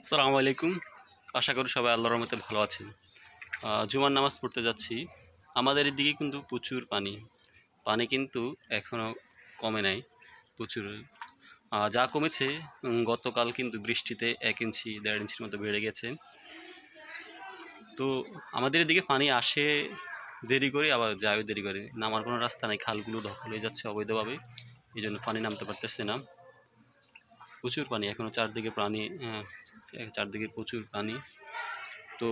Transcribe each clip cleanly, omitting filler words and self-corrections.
আসসালামু আলাইকুম। আশা করি সবাই আল্লাহর রহমতে ভালো আছেন। জুমার নামাজ পড়তে যাচ্ছি। আমাদের এদিকে কিন্তু প্রচুর পানি। পানি কিন্তু এখনও কমে নাই। প্রচুর যা কমেছে গতকাল কিন্তু বৃষ্টিতে ১ ইঞ্চি ১.৫ ইঞ্চির মতো বেড়ে গেছে। তো আমাদের এদিকে পানি আসে দেরি করে আবার যায়ও দেরি করে। নামার কোনো রাস্তা নাই। খালগুলো দখল হয়ে যাচ্ছে অবৈধভাবে। এজন্য পানি নামতে পারতেছে না। প্রচুর পানি এখনও চারদিকে চারদিকে প্রচুর পানি। তো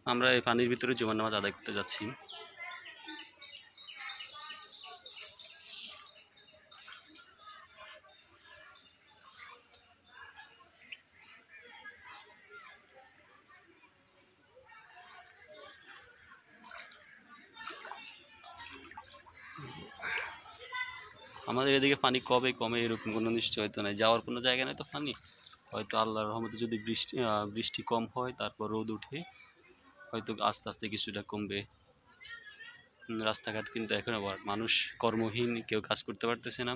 আমরা এই পানির ভিতরে জুমার নামাজ আদায় করতে যাচ্ছি। আমাদের এদিকে পানি কবে কমে এরকম কোনো নিশ্চয়তা নাই। যাওয়ার কোনো জায়গা নেই তো পানি। হয়তো আল্লাহর রহমতে যদি বৃষ্টি কম হয়, তারপর রোদ উঠে, হয়তো আস্তে আস্তে কিছুটা কমবে। রাস্তাঘাট কিন্তু এখন আবার মানুষ কর্মহীন, কেউ কাজ করতে পারতেছে না।